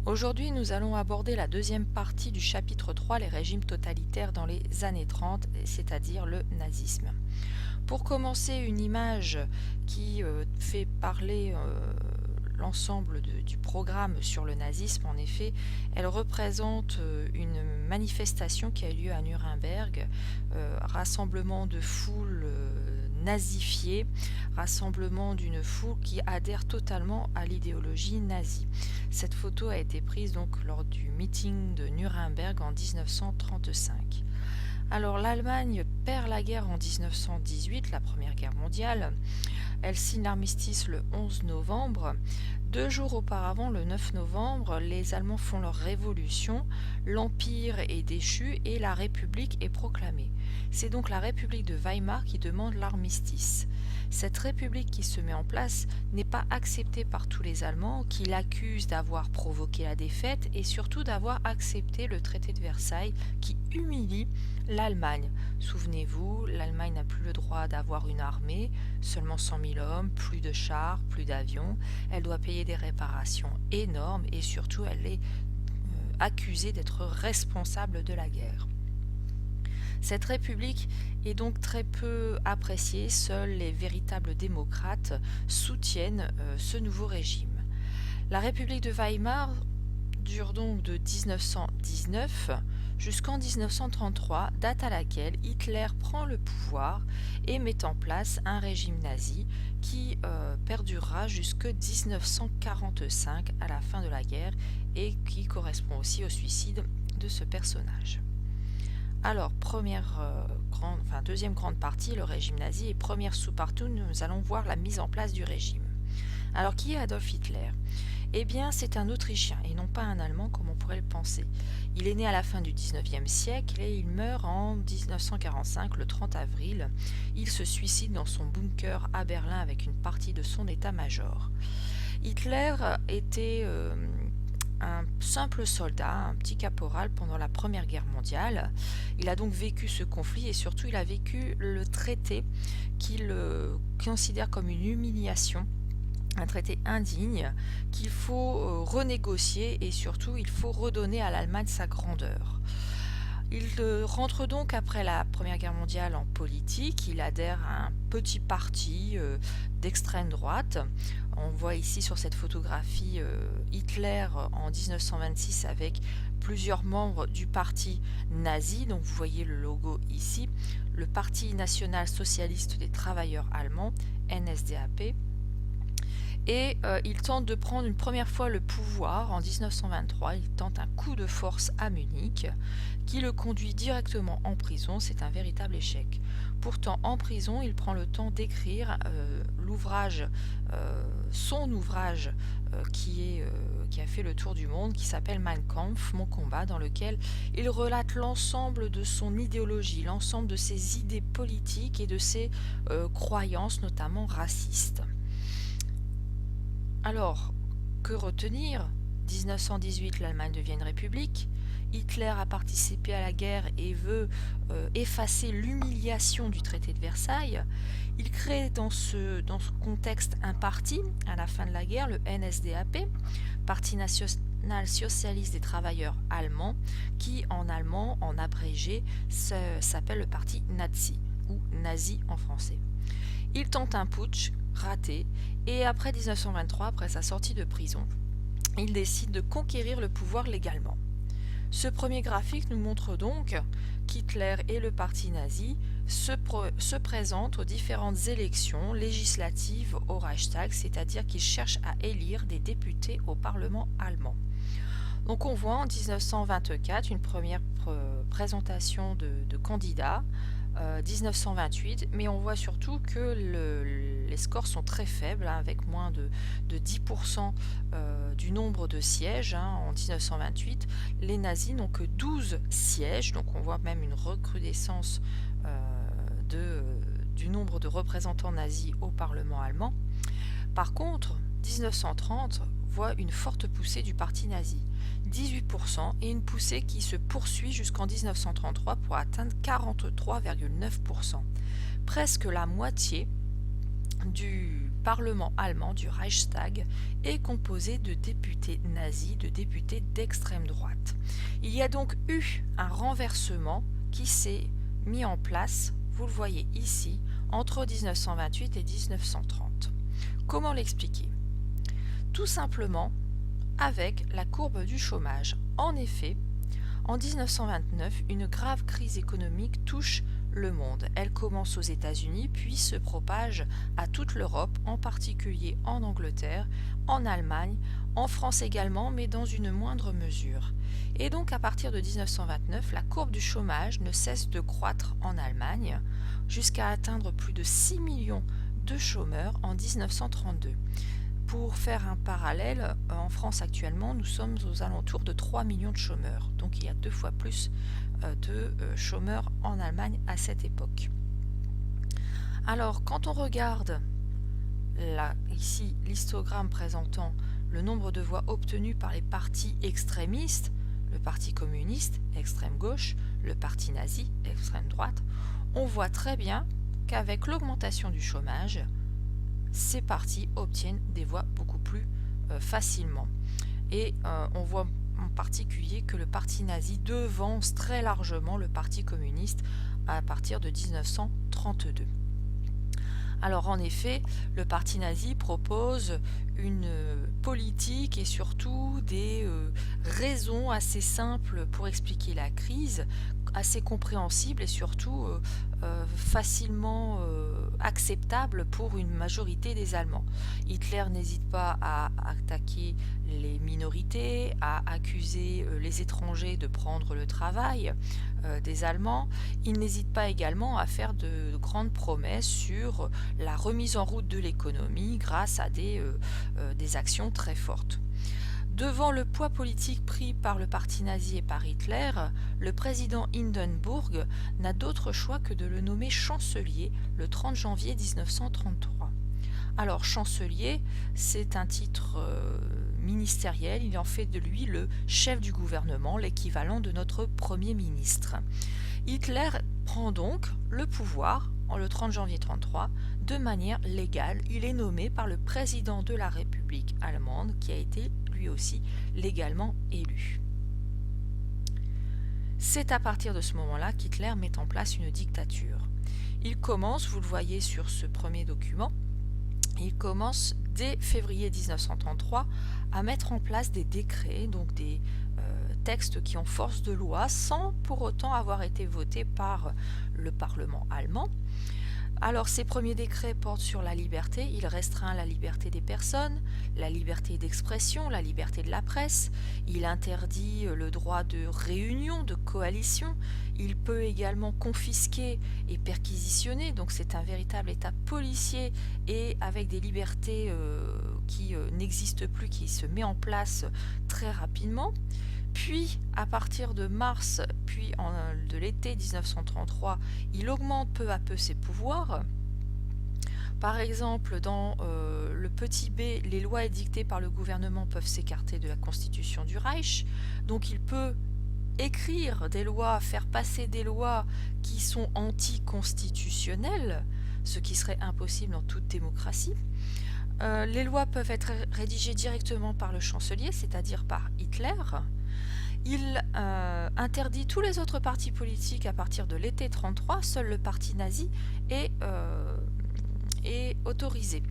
Aujourd'hui, nous allons aborder la deuxième partie du chapitre 3, les régimes totalitaires dans les années 30, c'est-à-dire le nazisme. Pour commencer, une image qui fait parler l'ensemble du programme sur le nazisme, en effet, elle représente une manifestation qui a eu lieu à Nuremberg, rassemblement de foules nazifiées, rassemblement d'une foule qui adhère totalement à l'idéologie nazie. Cette photo a été prise donc lors du meeting de Nuremberg en 1935. Alors l'Allemagne perd la guerre en 1918, la Première Guerre mondiale. Elle signe l'armistice le 11 novembre. 2 jours auparavant, le 9 novembre, les Allemands font leur révolution, l'Empire est déchu et la République est proclamée. C'est donc la République de Weimar qui demande l'armistice. Cette République qui se met en place n'est pas acceptée par tous les Allemands, qui l'accusent d'avoir provoqué la défaite et surtout d'avoir accepté le traité de Versailles qui humilie l'Allemagne. Souvenez-vous, l'Allemagne n'a plus le droit d'avoir une armée, seulement 100 000 hommes, plus de chars, plus d'avions. Elle doit payer des réparations énormes et surtout elle est accusée d'être responsable de la guerre. Cette république est donc très peu appréciée, seuls les véritables démocrates soutiennent ce nouveau régime. La République de Weimar dure donc de 1919 jusqu'en 1933, date à laquelle Hitler prend le pouvoir et met en place un régime nazi qui perdurera jusque 1945 à la fin de la guerre et qui correspond aussi au suicide de ce personnage. Alors, deuxième grande partie, le régime nazi, et première sous-partie, nous allons voir la mise en place du régime. Alors, qui est Adolf Hitler ? Eh bien, c'est un Autrichien et non pas un Allemand comme on pourrait le penser. Il est né à la fin du 19e siècle et il meurt en 1945, le 30 avril. Il se suicide dans son bunker à Berlin avec une partie de son état-major. Hitler était un simple soldat, un petit caporal pendant la Première Guerre mondiale. Il a donc vécu ce conflit et surtout il a vécu le traité qu'il considère comme une humiliation, un traité indigne qu'il faut renégocier et surtout il faut redonner à l'Allemagne sa grandeur. Il rentre donc après la Première Guerre mondiale en politique, il adhère à un petit parti d'extrême droite. On voit ici sur cette photographie Hitler en 1926 avec plusieurs membres du parti nazi, donc vous voyez le logo ici, le Parti national socialiste des travailleurs allemands, NSDAP. Et il tente de prendre une première fois le pouvoir en 1923. Il tente un coup de force à Munich qui le conduit directement en prison. C'est un véritable échec. Pourtant, en prison, il prend le temps d'écrire son ouvrage qui a fait le tour du monde, qui s'appelle Mein Kampf, Mon combat, dans lequel il relate l'ensemble de son idéologie, l'ensemble de ses idées politiques et de ses croyances, notamment racistes. Alors, que retenir ? 1918, l'Allemagne devient une république. Hitler a participé à la guerre et veut effacer l'humiliation du traité de Versailles. Il crée dans ce contexte un parti à la fin de la guerre, le NSDAP, Parti national socialiste des travailleurs allemands, qui en allemand, en abrégé, s'appelle le parti nazi ou nazi en français. Il tente un putsch raté et après 1923, après sa sortie de prison, il décide de conquérir le pouvoir légalement. Ce premier graphique nous montre donc qu'Hitler et le parti nazi se présentent aux différentes élections législatives au Reichstag, c'est-à-dire qu'ils cherchent à élire des députés au Parlement allemand. Donc on voit en 1924 une première présentation de candidats, 1928, mais on voit surtout que les scores sont très faibles, avec moins de 10% du nombre de sièges. En 1928, les nazis n'ont que 12 sièges, donc on voit même une recrudescence du nombre de représentants nazis au Parlement allemand. Par contre, 1930 voit une forte poussée du parti nazi, 18%, et une poussée qui se poursuit jusqu'en 1933 pour atteindre 43,9%. Presque la moitié du Parlement allemand, du Reichstag, est composé de députés nazis, de députés d'extrême droite. Il y a donc eu un renversement qui s'est mis en place, vous le voyez ici, entre 1928 et 1930. Comment l'expliquer? Tout simplement avec la courbe du chômage. En effet, en 1929, une grave crise économique touche le monde. Elle commence aux États-Unis, puis se propage à toute l'Europe, en particulier en Angleterre, en Allemagne, en France également, mais dans une moindre mesure. Et donc à partir de 1929, la courbe du chômage ne cesse de croître en Allemagne, jusqu'à atteindre plus de 6 millions de chômeurs en 1932. Pour faire un parallèle, en France actuellement, nous sommes aux alentours de 3 millions de chômeurs. Donc il y a 2 fois plus de chômeurs en Allemagne à cette époque. Alors, quand on regarde là, ici, l'histogramme présentant le nombre de voix obtenues par les partis extrémistes, le parti communiste, extrême gauche, le parti nazi, extrême droite, on voit très bien qu'avec l'augmentation du chômage, ces partis obtiennent des voix beaucoup plus facilement. Et on voit en particulier que le parti nazi devance très largement le parti communiste à partir de 1932. Alors en effet, le parti nazi propose une politique et surtout des raisons assez simples pour expliquer la crise, assez compréhensibles et surtout facilement acceptables pour une majorité des Allemands. Hitler n'hésite pas à attaquer les minorités, à accuser les étrangers de prendre le travail des Allemands. Il n'hésite pas également à faire de grandes promesses sur la remise en route de l'économie grâce à des actions très fortes. Devant le poids politique pris par le parti nazi et par Hitler, le président Hindenburg n'a d'autre choix que de le nommer chancelier le 30 janvier 1933. Alors, chancelier, c'est un titre ministériel, il en fait de lui le chef du gouvernement, l'équivalent de notre Premier ministre. Hitler prend donc le pouvoir le 30 janvier 1933 de manière légale. Il est nommé par le président de la République allemande qui a été lui aussi légalement élu. C'est à partir de ce moment-là qu'Hitler met en place une dictature. Il commence, vous le voyez sur ce premier document, il commence dès février 1933 à mettre en place des décrets, donc des textes qui ont force de loi sans pour autant avoir été votés par le Parlement allemand. Alors ces premiers décrets portent sur la liberté, il restreint la liberté des personnes, la liberté d'expression, la liberté de la presse, il interdit le droit de réunion, de coalition, il peut également confisquer et perquisitionner, donc c'est un véritable état policier et avec des libertés qui n'existent plus, qui se met en place très rapidement. Puis, à partir de mars, puis de l'été 1933, il augmente peu à peu ses pouvoirs. Par exemple, dans le petit b, les lois édictées par le gouvernement peuvent s'écarter de la constitution du Reich. Donc il peut écrire des lois, faire passer des lois qui sont anticonstitutionnelles, ce qui serait impossible dans toute démocratie. Les lois peuvent être rédigées directement par le chancelier, c'est-à-dire par Hitler. Il interdit tous les autres partis politiques à partir de l'été 1933, seul le parti nazi est autorisé.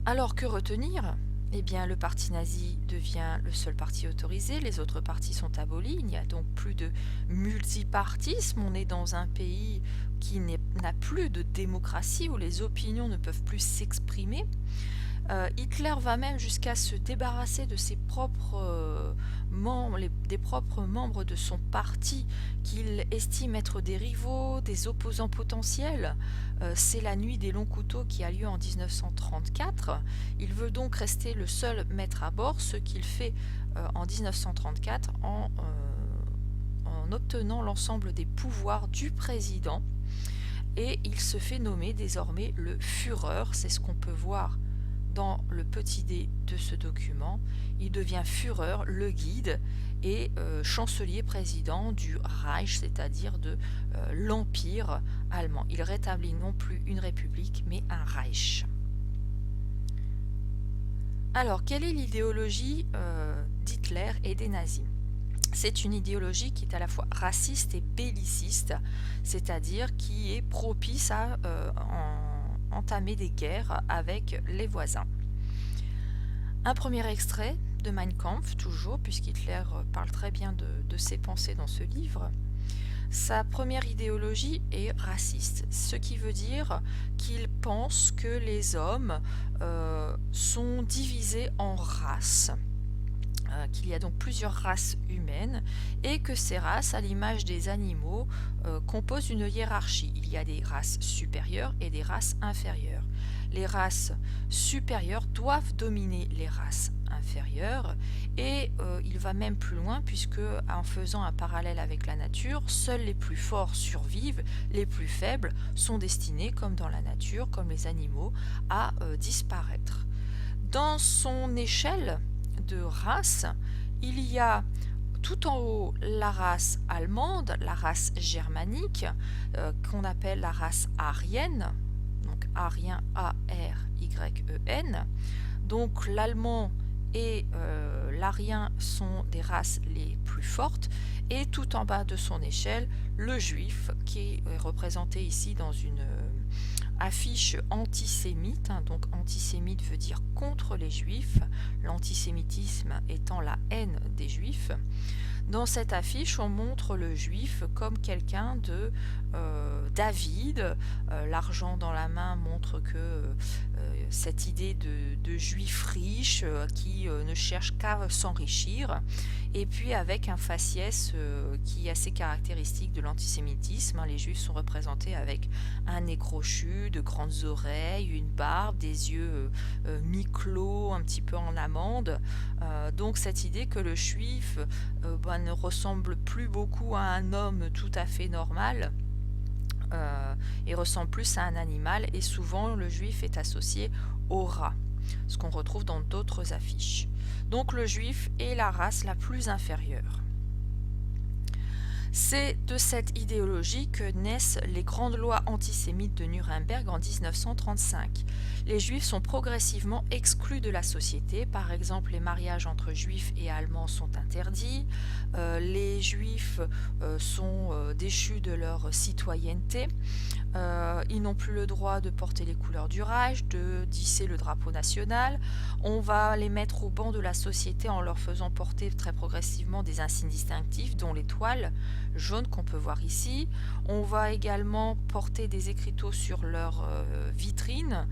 Alors que retenir ? Eh bien, le parti nazi devient le seul parti autorisé, les autres partis sont abolis, il n'y a donc plus de multipartisme, on est dans un pays qui n'a plus de démocratie, où les opinions ne peuvent plus s'exprimer. Hitler va même jusqu'à se débarrasser de ses propres membres, des propres membres de son parti qu'il estime être des rivaux, des opposants potentiels. C'est la nuit des longs couteaux qui a lieu en 1934. Il veut donc rester le seul maître à bord, ce qu'il fait en 1934 en obtenant l'ensemble des pouvoirs du président. Et il se fait nommer désormais le Führer, c'est ce qu'on peut voir dans le petit d de ce document. Il devient Führer, le guide, et chancelier président du Reich, c'est-à-dire de l'Empire allemand. Il rétablit non plus une république, mais un Reich. Alors, quelle est l'idéologie d'Hitler et des nazis? C'est une idéologie qui est à la fois raciste et belliciste, c'est-à-dire qui est propice à entamer des guerres avec les voisins. Un premier extrait de Mein Kampf, toujours, puisqu'Hitler parle très bien de ses pensées dans ce livre. Sa première idéologie est raciste, ce qui veut dire qu'il pense que les hommes sont divisés en races, qu'il y a donc plusieurs races humaines et que ces races, à l'image des animaux, composent une hiérarchie. Il y a des races supérieures et des races inférieures. Les races supérieures doivent dominer les races inférieures et il va même plus loin puisque, en faisant un parallèle avec la nature, seuls les plus forts survivent, les plus faibles sont destinés, comme dans la nature, comme les animaux, à disparaître. Dans son échelle de race, il y a tout en haut la race allemande, la race germanique, qu'on appelle la race aryenne, donc arien A-R-Y-E-N. Donc l'allemand et l'arien sont des races les plus fortes, et tout en bas de son échelle, le juif, qui est représenté ici dans une affiche antisémite, donc antisémite veut dire contre les juifs, l'antisémitisme étant la haine des juifs. Dans cette affiche, on montre le juif comme quelqu'un de d'avide. L'argent dans la main montre que cette idée de juif riche qui ne cherche qu'à s'enrichir, et puis avec un faciès qui est assez caractéristique de l'antisémitisme. Les juifs sont représentés avec un nez crochu, de grandes oreilles, une barbe, des yeux mi-clos, un petit peu en amande. Donc cette idée que le juif ne ressemble plus beaucoup à un homme tout à fait normal, et ressemble plus à un animal, et souvent le juif est associé au rat, ce qu'on retrouve dans d'autres affiches. Donc le juif est la race la plus inférieure. C'est de cette idéologie que naissent les grandes lois antisémites de Nuremberg en 1935. Les juifs sont progressivement exclus de la société. Par exemple, les mariages entre juifs et allemands sont interdits. Les juifs sont déchus de leur citoyenneté. Ils n'ont plus le droit de porter les couleurs du Reich, de d'hisser le drapeau national. On va les mettre au banc de la société en leur faisant porter très progressivement des insignes distinctifs, dont l'étoile jaune qu'on peut voir ici. On va également porter des écriteaux sur leur vitrine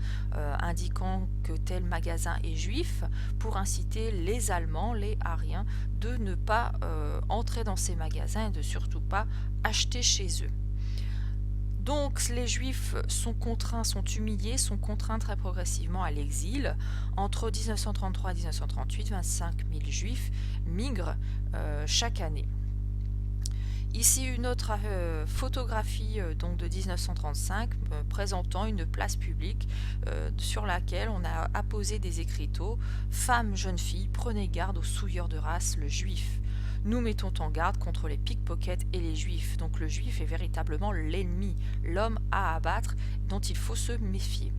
indiquant que tel magasin est juif, pour inciter les Allemands, les Aryens, de ne pas entrer dans ces magasins et de surtout pas acheter chez eux. Donc les juifs sont humiliés, sont contraints très progressivement à l'exil. Entre 1933 et 1938, 25 000 juifs migrent chaque année. Ici une autre photographie donc de 1935 présentant une place publique sur laquelle on a apposé des écriteaux: Femmes, jeunes filles, prenez garde aux souilleurs de race, le juif. Nous mettons en garde contre les pickpockets et les juifs. Donc le juif est véritablement l'ennemi, l'homme à abattre, dont il faut se méfier.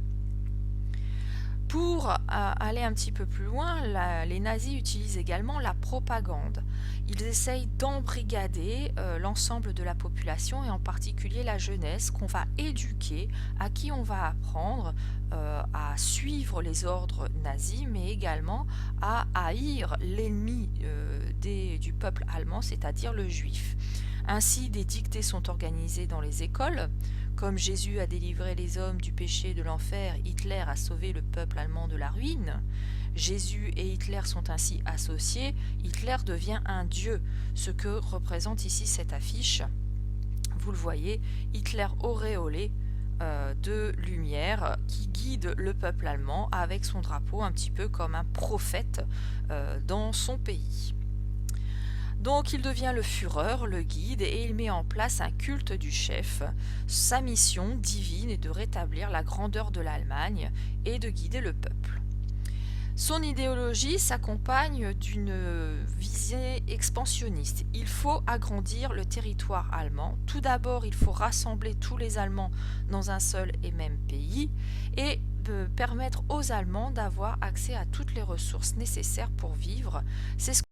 Pour aller un petit peu plus loin, les nazis utilisent également la propagande. Ils essayent d'embrigader l'ensemble de la population, et en particulier la jeunesse, qu'on va éduquer, à qui on va apprendre à suivre les ordres nazis, mais également à haïr l'ennemi du peuple allemand, c'est-à-dire le juif. Ainsi, des dictées sont organisées dans les écoles. Comme Jésus a délivré les hommes du péché et de l'enfer, Hitler a sauvé le peuple allemand de la ruine. Jésus et Hitler sont ainsi associés. Hitler devient un dieu, ce que représente ici cette affiche. Vous le voyez, Hitler auréolé de lumière qui guide le peuple allemand avec son drapeau, un petit peu comme un prophète dans son pays. Donc il devient le Führer, le guide, et il met en place un culte du chef. Sa mission divine est de rétablir la grandeur de l'Allemagne et de guider le peuple. Son idéologie s'accompagne d'une visée expansionniste. Il faut agrandir le territoire allemand. Tout d'abord, il faut rassembler tous les Allemands dans un seul et même pays, et permettre aux Allemands d'avoir accès à toutes les ressources nécessaires pour vivre. C'est ce